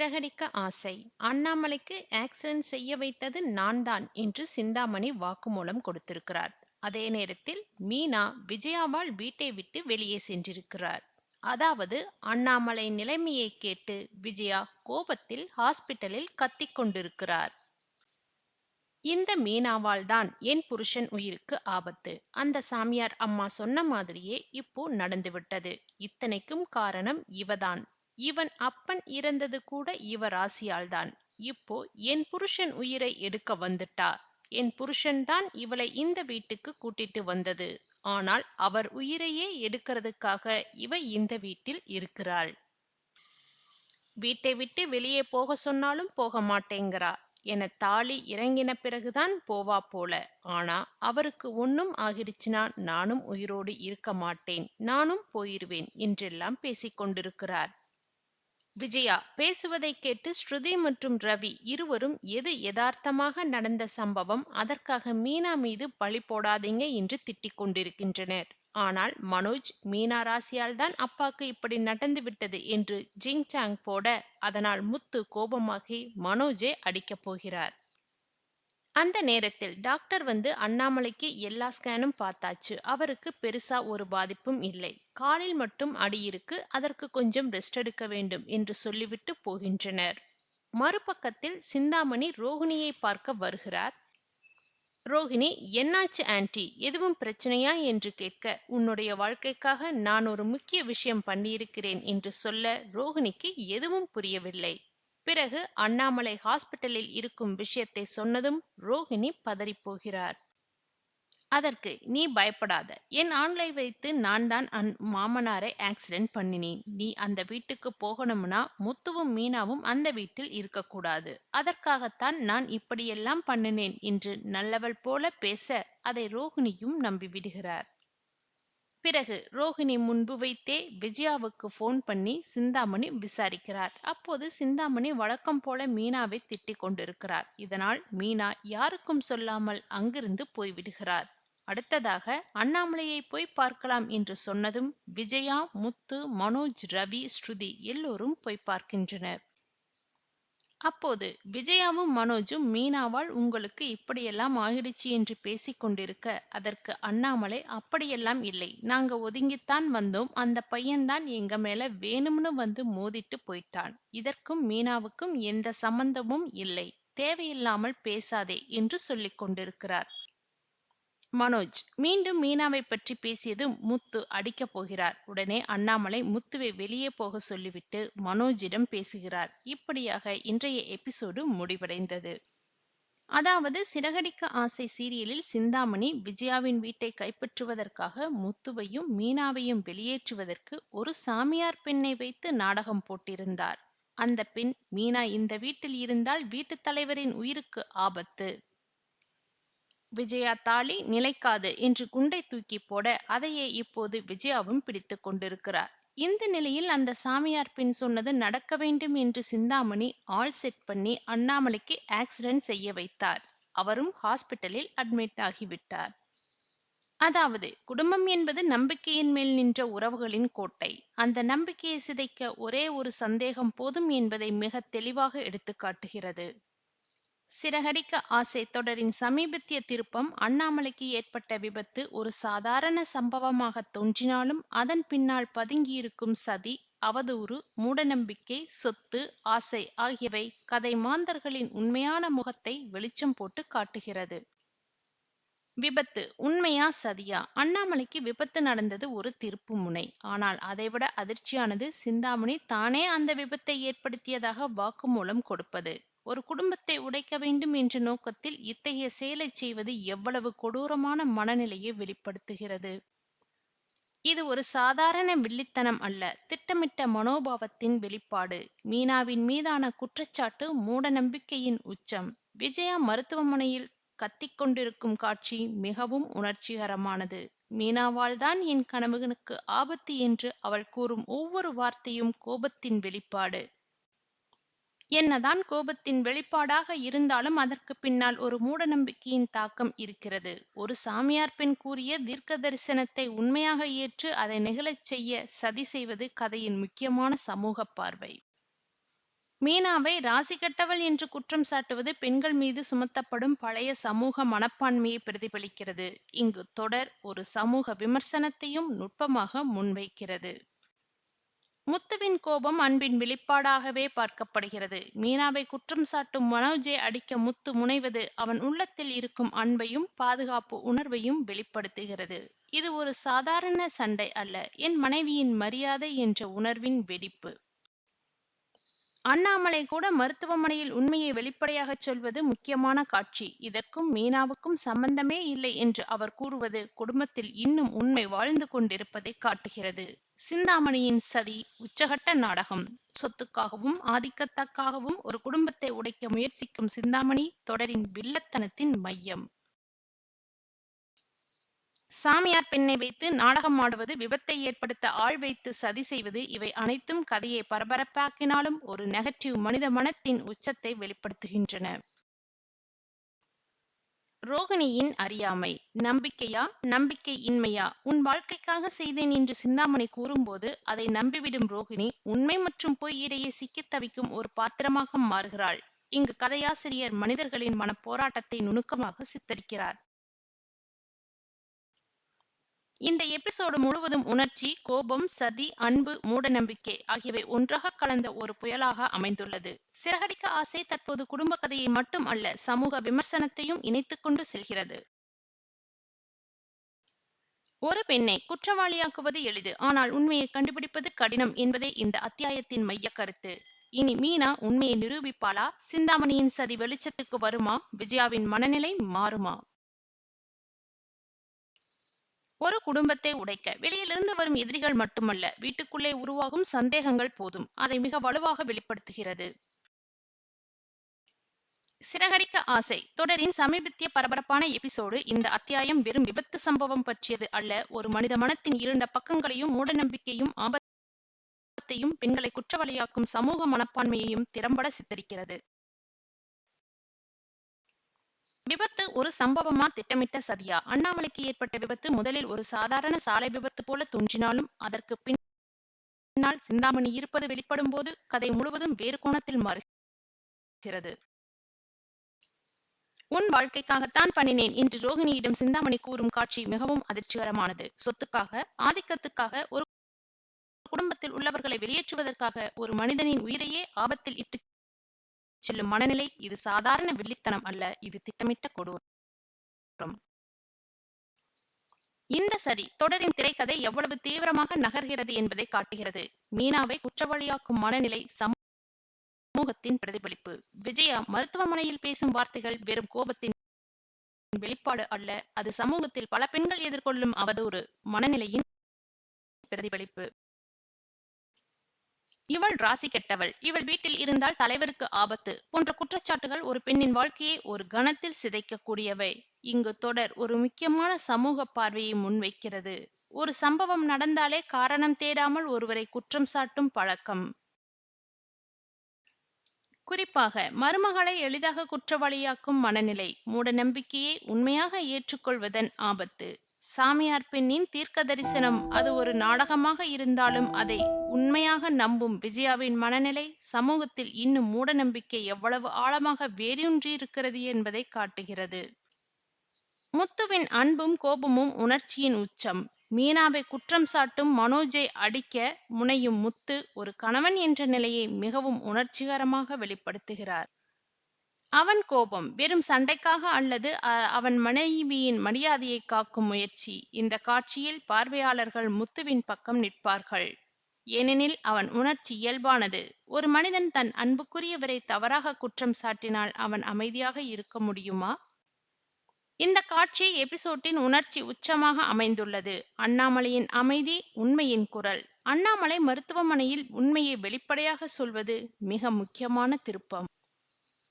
சிறகடிக்க ஆசை. அண்ணாமலைக்கு ஆக்சிடென்ட் செய்ய வைத்தது நான் தான் என்று சிந்தாமணி வாக்குமூலம் கொடுத்திருக்கிறார். அதே நேரத்தில் மீனா விஜயாவால் வீட்டை விட்டு வெளியே சென்றிருக்கிறார். அதாவது அண்ணாமலை நிலைமையை கேட்டு விஜயா கோபத்தில் ஹாஸ்பிட்டலில் கத்திக் கொண்டிருக்கிறார். இந்த மீனாவால் தான் என் புருஷன் உயிருக்கு ஆபத்து. அந்த சாமியார் அம்மா சொன்ன மாதிரியே இப்போ நடந்துவிட்டது. இத்தனைக்கும் காரணம் இவதான். இவன் அப்பன் இறந்தது கூட இவ ராசியால்தான். இப்போ என் புருஷன் உயிரை எடுக்க வந்துட்டா. என் புருஷன்தான் இவளை இந்த வீட்டுக்கு கூட்டிட்டு வந்தது. ஆனால் அவர் உயிரையே எடுக்கிறதுக்காக இவ இந்த வீட்டில் இருக்கிறாள். வீட்டை விட்டு வெளியே போக சொன்னாலும் போக மாட்டேங்கிறா. என தாலி இறங்கின பிறகுதான் போவா போல. ஆனா அவருக்கு ஒண்ணும் ஆகிடுச்சுன்னா நானும் உயிரோடு இருக்க மாட்டேன், நானும் போயிருவேன் என்றெல்லாம் பேசிக் கொண்டிருக்கிறார். விஜயா பேசுவதைக் கேட்டு ஸ்ருதி மற்றும் ரவி இருவரும் எது யதார்த்தமாக நடந்த சம்பவம், அதற்காக மீனா மீது பழி போடாதீங்க என்று திட்டிக் கொண்டிருக்கின்றனர். ஆனால் மனோஜ் மீனா ராசியால்தான் அப்பாக்கு இப்படி நடந்து விட்டது என்று ஜிங் சாங் போட, அதனால் முத்து கோபமாகி மனோஜை அடிக்கப் போகிறார். அந்த நேரத்தில் டாக்டர் வந்து அண்ணாமலைக்கு எல்லா ஸ்கேனும் பார்த்தாச்சு. அவருக்கு பெருசா ஒரு பாதிப்பும் இல்லை. காலில் மட்டும் அடி இருக்கு. அதற்கு கொஞ்சம் ரெஸ்ட் எடுக்க வேண்டும் என்று சொல்லிவிட்டு போகின்றனர். மறுபக்கத்தில் சிந்தாமணி ரோகிணியை பார்க்க வருகிறார். ரோகிணி, என்னாச்சு ஆன்ட்டி, எதுவும் பிரச்சனையா என்று கேட்க, உன்னுடைய வாழ்க்கைக்காக நான் ஒரு முக்கிய விஷயம் பண்ணியிருக்கிறேன் என்று சொல்ல ரோகிணிக்கு எதுவும் புரியவில்லை. பிறகு அண்ணாமலை ஹாஸ்பிட்டலில் இருக்கும் விஷயத்தை சொன்னதும் ரோகிணி பதறிப்போகிறார். அதற்கு நீ பயப்படாத. என் ஆண்களை வைத்து நான் தான் மாமனாரை ஆக்சிடென்ட் பண்ணினேன். நீ அந்த வீட்டுக்கு போகணும்னா முத்துவும் மீனாவும் அந்த வீட்டில் இருக்கக்கூடாது. அதற்காகத்தான் நான் இப்படியெல்லாம் பண்ணினேன் என்று நல்லவள் போல பேச, அதை ரோகிணியும் நம்பிவிடுகிறார். பிறகு ரோகிணி முன்பு வைத்தே விஜயாவுக்கு போன் பண்ணி சிந்தாமணி விசாரிக்கிறார். அப்போது சிந்தாமணி வழக்கம் போல மீனாவை திட்டிக் கொண்டிருக்கிறார். இதனால் மீனா யாருக்கும் சொல்லாமல் அங்கிருந்து போய்விடுகிறார். அடுத்ததாக அண்ணாமலையை போய் பார்க்கலாம் என்று சொன்னதும் விஜயா, முத்து, மனோஜ், ரவி, ஸ்ருதி எல்லோரும் போய் பார்க்கின்றனர். அப்போது விஜயாவும் மனோஜும் மீனாவால் உங்களுக்கு இப்படியெல்லாம் ஆகிடுச்சு என்று பேசிக் கொண்டிருக்க, அதற்கு அண்ணாமலை அப்படியெல்லாம் இல்லை, நாங்க ஒதுங்கித்தான் வந்தோம், அந்த பையன்தான் எங்க மேல வேணும்னு வந்து மோதிட்டு போயிட்டான், இதற்கும் மீனாவுக்கும் எந்த சம்பந்தமும் இல்லை, தேவையில்லாமல் பேசாதே என்று சொல்லிக் கொண்டிருக்கிறார். மனோஜ் மீண்டும் மீனாவை பற்றி பேசியதும் முத்து அடிக்கப் போகிறார். உடனே அண்ணாமலை முத்துவை வெளியே போக சொல்லிவிட்டு மனோஜிடம் பேசுகிறார். இப்படியாக இன்றைய எபிசோடு முடிவடைந்தது. அதாவது சிறகடிக்க ஆசை சீரியலில் சிந்தாமணி விஜயாவின் வீட்டை கைப்பற்றுவதற்காக முத்துவையும் மீனாவையும் வெளியேற்றுவதற்கு ஒரு சாமியார் பெண்ணை வைத்து நாடகம் போட்டிருந்தார். அந்த பெண் மீனா இந்த வீட்டில் இருந்தால் வீட்டுத் தலைவரின் உயிருக்கு ஆபத்து, விஜயா தாலி நிலைக்காது என்று குண்டை தூக்கி போட, அதையே இப்போது விஜயாவும் பிடித்து கொண்டிருக்கிறார். இந்த நிலையில் அந்த சாமியார் பெண் சொன்னது நடக்க வேண்டும் என்று சிந்தாமணி ஆள் செட் பண்ணி அண்ணாமலைக்கு ஆக்சிடென்ட் செய்ய வைத்தார். அவரும் ஹாஸ்பிட்டலில் அட்மிட் ஆகிவிட்டார். அதாவது குடும்பம் என்பது நம்பிக்கையின் மேல் நின்ற உறவுகளின் கோட்டை. அந்த நம்பிக்கையை சிதைக்க ஒரே ஒரு சந்தேகம் போதும் என்பதை மிக தெளிவாக எடுத்து காட்டுகிறது. சிறகடிக்க ஆசை தொடரின் சமீபத்திய திருப்பம், அண்ணாமலைக்கு ஏற்பட்ட விபத்து ஒரு சாதாரண சம்பவமாக தோன்றினாலும் அதன் பின்னால் பதுங்கியிருக்கும் சதி, அவதூறு, மூடநம்பிக்கை, சொத்து ஆசை ஆகியவை கதை மாந்தர்களின் உண்மையான முகத்தை வெளிச்சம் போட்டு காட்டுகிறது. விபத்து உண்மையா சதியா? அண்ணாமலைக்கு விபத்து நடந்தது ஒரு திருப்பு முனை. ஆனால் அதைவிட அதிர்ச்சியானது சிந்தாமணி தானே அந்த விபத்தை ஏற்படுத்தியதாக வாக்குமூலம் கொடுப்பது. ஒரு குடும்பத்தை உடைக்க வேண்டும் என்ற நோக்கத்தில் இத்தகைய செயலை செய்வது எவ்வளவு கொடூரமான மனநிலையை வெளிப்படுத்துகிறது. இது ஒரு சாதாரண வில்லித்தனம் அல்ல, திட்டமிட்ட மனோபாவத்தின் வெளிப்பாடு. மீனாவின் மீதான குற்றச்சாட்டு மூட நம்பிக்கையின் உச்சம். விஜயா மருத்துவமனையில் கத்திக்கொண்டிருக்கும் காட்சி மிகவும் உணர்ச்சிகரமானது. மீனாவால் தான் என் கணவனுக்கு ஆபத்து என்று அவள் கூறும் ஒவ்வொரு வார்த்தையும் கோபத்தின் வெளிப்பாடு. என்னதான் கோபத்தின் வெளிப்பாடாக இருந்தாலும் அதற்கு பின்னால் ஒரு மூடநம்பிக்கையின் தாக்கம் இருக்கிறது. ஒரு சாமியார் பெண் கூறிய தீர்க்க தரிசனத்தை உண்மையாக ஏற்று அதை நிகழச் செய்ய சதி செய்வது கதையின் முக்கியமான சமூக பார்வை. மீனாவை ராசி கெட்டவள் என்று குற்றம் சாட்டுவது பெண்கள் மீது சுமத்தப்படும் பழைய சமூக மனப்பான்மையை பிரதிபலிக்கிறது. இங்கு தொடர் ஒரு சமூக விமர்சனத்தையும் நுட்பமாக முன்வைக்கிறது. முத்துவின் கோபம் அன்பின் வெளிப்பாடாகவே பார்க்கப்படுகிறது. மீனாவை குற்றம் சாட்டும் மனோஜை அடிக்க முத்து முனைவது அவன் உள்ளத்தில் இருக்கும் அன்பையும் பாதுகாப்பு உணர்வையும் வெளிப்படுத்துகிறது. இது ஒரு சாதாரண சண்டை அல்ல, என் மனைவியின் மரியாதை என்ற உணர்வின் வெடிப்பு. அண்ணாமலை கூட மருத்துவமனையில் உண்மையை வெளிப்படையாகச் சொல்வது முக்கியமான காட்சி. இதற்கும் மீனாவுக்கும் சம்பந்தமே இல்லை என்று அவர் கூறுவது குடும்பத்தில் இன்னும் உண்மை வாழ்ந்து கொண்டிருப்பதை காட்டுகிறது. சிந்தாமணியின் சதி உச்சகட்ட நாடகம். சொத்துக்காகவும் ஆதிக்கத்துக்காகவும் ஒரு குடும்பத்தை உடைக்க முயற்சிக்கும் சிந்தாமணி தொடரின் வில்லத்தனத்தின் மையம். சாமியார் பெண்ணை வைத்து நாடகம் ஆடுவது, விபத்தை ஏற்படுத்த ஆள் வைத்து சதி செய்வது, இவை அனைத்தும் கதையை பரபரப்பாக்கினாலும் ஒரு நெகட்டிவ் மனித மனத்தின் உச்சத்தை வெளிப்படுத்துகின்றன. ரோகிணியின் அறியாமை. நம்பிக்கையா, நம்பிக்கை இன்மையா? உன் வாழ்க்கைக்காக செய்தேன் என்று சிந்தாமணி கூறும்போது அதை நம்பிவிடும் ரோகிணி உண்மை மற்றும் பொய் இடையே சிக்கித் தவிக்கும் ஒரு பாத்திரமாக மாறுகிறாள். இங்கு கதையாசிரியர் மனிதர்களின் மனப்போராட்டத்தை நுணுக்கமாக சித்தரிக்கிறார். இந்த எபிசோடு முழுவதும் உணர்ச்சி, கோபம், சதி, அன்பு, மூடநம்பிக்கை ஆகியவை ஒன்றாக கலந்த ஒரு புயலாக அமைந்துள்ளது. சிறகடிக்க ஆசை தற்போது குடும்ப கதையை மட்டும் அல்ல, சமூக விமர்சனத்தையும் இணைத்துக் கொண்டு செல்கிறது. ஒரு பெண்ணை குற்றவாளியாக்குவது எளிது, ஆனால் உண்மையை கண்டுபிடிப்பது கடினம் என்பதே இந்த அத்தியாயத்தின் மைய கருத்து. இனி மீனா உண்மையை நிரூபிப்பாளா? சிந்தாமணியின் சதி வெளிச்சத்துக்கு வருமா? விஜயாவின் மனநிலை மாறுமா? ஒரு குடும்பத்தை உடைக்க வெளியிலிருந்து வரும் எதிரிகள் மட்டுமல்ல, வீட்டுக்குள்ளே உருவாகும் சந்தேகங்கள் போதும் அதை மிக வலுவாக வெளிப்படுத்துகிறது. சிறகடிக்க ஆசை தொடரின் சமீபத்திய பரபரப்பான எபிசோடு. இந்த அத்தியாயம் வெறும் விபத்து சம்பவம் பற்றியது அல்ல, ஒரு மனித மனத்தின் இருண்ட பக்கங்களையும் மூடநம்பிக்கையும் ஆபத்தையும் பெண்களை குற்றவாளியாக்கும் சமூக மனப்பான்மையையும் திறம்பட சித்தரிக்கிறது. விபத்து ஒரு சம்பவமா, திட்டமிட்ட சதியா? அண்ணாமலைக்கு ஏற்பட்ட விபத்து முதலில் ஒரு சாதாரண சாலை விபத்து போல தோன்றினாலும் அதற்கு பின்னால் சிந்தாமணி இருப்பது வெளிப்படும் போது கதை முழுவதும் வேறு கோணத்தில் மாறுகிறது. உன் வாழ்க்கைக்காகத்தான் பண்ணினேன் என்று ரோகிணியிடம் சிந்தாமணி கூறும் காட்சி மிகவும் அதிர்ச்சிகரமானது. சொத்துக்காக, ஆதிக்கத்துக்காக, ஒரு குடும்பத்தில் உள்ளவர்களை வெளியேற்றுவதற்காக ஒரு மனிதனின் உயிரையே ஆபத்தில் இட்டு செல்லும் மனநிலை. இது சாதாரண வில்லித்தனம் அல்ல, இது திட்டமிட்ட கொடூரம். இந்த சரி தொடரின் திரைக்கதை எவ்வளவு தீவிரமாக நகர்கிறது என்பதை காட்டுகிறது. மீனாவை குற்றவாளியாக்கும் மனநிலை சமூகத்தின் பிரதிபலிப்பு. விஜயா மருத்துவமனையில் பேசும் வார்த்தைகள் வெறும் கோபத்தின் வெளிப்பாடு அல்ல, அது சமூகத்தில் பல பெண்கள் எதிர்கொள்ளும் அவதூறு மனநிலையின் பிரதிபலிப்பு. இவள் ராசி கெட்டவள், இவள் வீட்டில் இருந்தால் தலைவருக்கு ஆபத்து போன்ற குற்றச்சாட்டுகள் ஒரு பெண்ணின் வாழ்க்கையை ஒரு கணத்தில் சிதைக்கக்கூடியவை. இங்கு தொடர் ஒரு முக்கியமான சமூக பார்வையை முன்வைக்கிறது. ஒரு சம்பவம் நடந்தாலே காரணம் தேடாமல் ஒருவரை குற்றம் சாட்டும் பழக்கம். குறிப்பாக மருமகளை எளிதாக குற்றவாளியாக்கும் மனநிலை, மூட நம்பிக்கையை உண்மையாக ஏற்றுக்கொள்வதன் ஆபத்து. சாமியார் பெண்ணின் தீர்க்க தரிசனம் அது ஒரு நாடகமாக இருந்தாலும் அதை உண்மையாக நம்பும் விஜயாவின் மனநிலை சமூகத்தில் இன்னும் மூட நம்பிக்கை எவ்வளவு ஆழமாக வேரூன்றியிருக்கிறது என்பதை காட்டுகிறது. முத்துவின் அன்பும் கோபமும் உணர்ச்சியின் உச்சம். மீனாவை குற்றம் சாட்டும் மனோஜை அடிக்க முனையும் முத்து ஒரு கணவன் என்ற நிலையை மிகவும் உணர்ச்சிகரமாக வெளிப்படுத்துகிறார். அவன் கோபம் வெறும் சண்டைக்காக அல்லது அவன் மனைவியின் மரியாதையை காக்கும் முயற்சி. இந்த காட்சியில் பார்வையாளர்கள் முத்துவின் பக்கம் நிற்பார்கள், ஏனெனில் அவன் உணர்ச்சி இயல்பானது. ஒரு மனிதன் தன் அன்புக்குரியவரை தவறாக குற்றம் சாட்டினால் அவன் அமைதியாக இருக்க முடியுமா? இந்த காட்சி எபிசோட்டின் உணர்ச்சி உச்சமாக அமைந்துள்ளது. அண்ணாமலையின் அமைதி உண்மையின் குரல். அண்ணாமலை மருத்துவமனையில் உண்மையை வெளிப்படையாக சொல்வது மிக முக்கியமான திருப்பம்.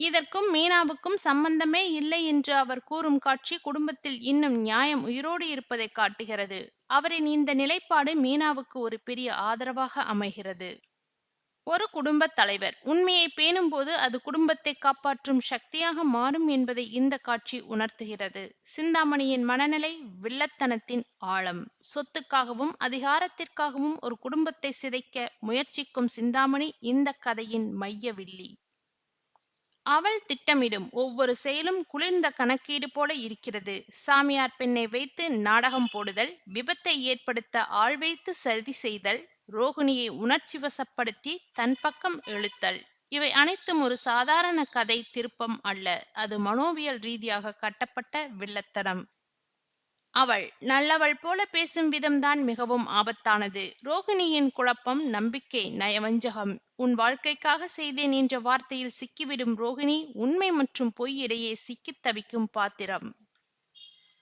இதற்கும் மீனாவுக்கும் சம்பந்தமே இல்லை என்று அவர் கூறும் காட்சி குடும்பத்தில் இன்னும் நியாயம் உயிரோடு இருப்பதை காட்டுகிறது. அவரின் இந்த நிலைப்பாடு மீனாவுக்கு ஒரு பெரிய ஆதரவாக அமைகிறது. ஒரு குடும்பத் தலைவர் உண்மையை பேணும்போது அது குடும்பத்தை காப்பாற்றும் சக்தியாக மாறும் என்பதை இந்த காட்சி உணர்த்துகிறது. சிந்தாமணியின் மனநிலை, வில்லத்தனத்தின் ஆழம். சொத்துக்காகவும் அதிகாரத்திற்காகவும் ஒரு குடும்பத்தை சிதைக்க முயற்சிக்கும் சிந்தாமணி இந்த கதையின் மைய வில்லி. அவள் திட்டமிடும் ஒவ்வொரு செயலும் குளிர்ந்த கணக்கீடு போல இருக்கிறது. சாமியார் பெண்ணை வைத்து நாடகம் போடுதல், விபத்தை ஏற்படுத்த ஆள் வைத்து சதி செய்தல், ரோகிணியை உணர்ச்சி வசப்படுத்தி தன் பக்கம் இழுத்தல், இவை அனைத்தும் ஒரு சாதாரண கதை திருப்பம் அல்ல. அது மனோவியல் ரீதியாக கட்டப்பட்ட வில்லத்தனம். அவள் நல்லவள் போல பேசும் விதம்தான் மிகவும் ஆபத்தானது. ரோகிணியின் குழப்பம், நம்பிக்கை, நயவஞ்சகம். உன் வாழ்க்கைக்காக செய்தேன் என்ற வார்த்தையில் சிக்கிவிடும் ரோகிணி, உண்மை மற்றும் பொய் இடையே சிக்கித் தவிக்கும் பாத்திரம்.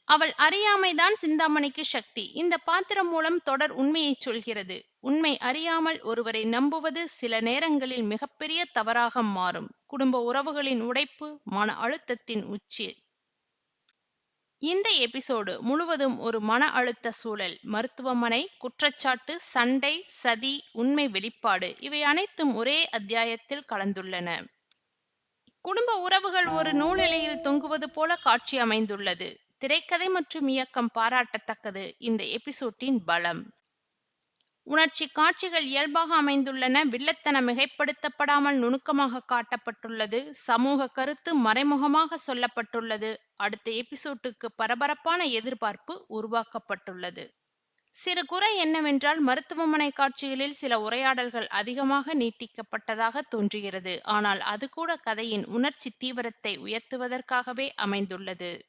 அவள் அறியாமைதான் சிந்தாமணிக்கு சக்தி. இந்த பாத்திரம் மூலம் தொடர் உண்மையைச் சொல்கிறது. உண்மை அறியாமல் ஒருவரை நம்புவது சில நேரங்களில் மிகப்பெரிய தவறாக மாறும். குடும்ப உறவுகளின் உடைப்பு, மன அழுத்தத்தின் உச்சி. இந்த எபிசோடு முழுவதும் ஒரு மன அழுத்த சூழல். மருத்துவமனை, குற்றச்சாட்டு, சண்டை, சதி, உண்மை வெளிப்பாடு, இவை அனைத்தும் ஒரே அத்தியாயத்தில் கலந்துள்ளன. குடும்ப உறவுகள் ஒரு நூலிழையில் தொங்குவது போல காட்சி அமைந்துள்ளது. திரைக்கதை மற்றும் இயக்கம் பாராட்டத்தக்கது. இந்த எபிசோட்டின் பலம். உணர்ச்சி காட்சிகள் இயல்பாக அமைந்துள்ளன. வில்லத்தனம் மிகைப்படுத்தப்படாமல் நுணுக்கமாக காட்டப்பட்டுள்ளது. சமூக கருத்து மறைமுகமாக சொல்லப்பட்டுள்ளது. அடுத்த எபிசோட்டுக்கு பரபரப்பான எதிர்பார்ப்பு உருவாக்கப்பட்டுள்ளது. சிறு குறை என்னவென்றால், மருத்துவமனை காட்சிகளில் சில உரையாடல்கள் அதிகமாக நீட்டிக்கப்பட்டதாக தோன்றுகிறது. ஆனால் அது கூட கதையின் உணர்ச்சி தீவிரத்தை உயர்த்துவதற்காகவே அமைந்துள்ளது.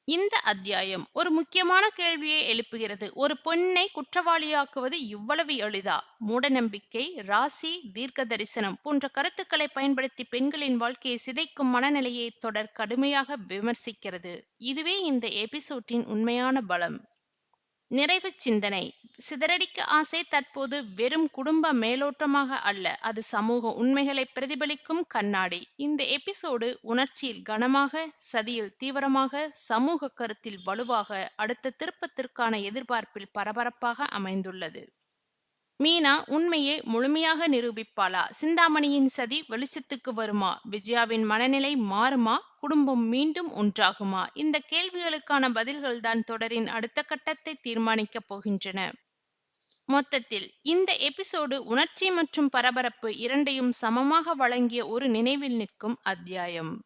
இந்த அத்தியாயம் ஒரு முக்கியமான கேள்வியை எழுப்புகிறது. ஒரு பெண்ணை குற்றவாளியாக்குவது இவ்வளவு எளிதா? மூடநம்பிக்கை, ராசி, தீர்க்க தரிசனம் போன்ற கருத்துக்களை பயன்படுத்தி பெண்களின் வாழ்க்கையை சிதைக்கும் மனநிலையை தொடர் கடுமையாக விமர்சிக்கிறது. இதுவே இந்த எபிசோட்டின் உண்மையான பலம். நிறைவு சிந்தனை. சிதறடிக்க ஆசை தற்போது வெறும் குடும்ப மேலோட்டமாக அல்ல, அது சமூக உண்மைகளை பிரதிபலிக்கும் கண்ணாடி. இந்த எபிசோடு உணர்ச்சியில் கனமாக, சதியில் தீவிரமாக, சமூக கருத்தில் வலுவாக, அடுத்த திருப்பத்திற்கான எதிர்பார்ப்பில் பரபரப்பாக அமைந்துள்ளது. மீனா உண்மையை முழுமையாக நிரூபிப்பாளா? சிந்தாமணியின் சதி வெளிச்சத்துக்கு வருமா? விஜயாவின் மனநிலை மாறுமா? குடும்பம் மீண்டும் ஒன்றாகுமா? இந்த கேள்விகளுக்கான பதில்கள்தான் தொடரின் அடுத்த கட்டத்தை தீர்மானிக்கப் போகின்றன. மொத்தத்தில் இந்த எபிசோடு உணர்ச்சி மற்றும் பரபரப்பு இரண்டையும் சமமாக வழங்கிய ஒரு நினைவில் நிற்கும் அத்தியாயம்.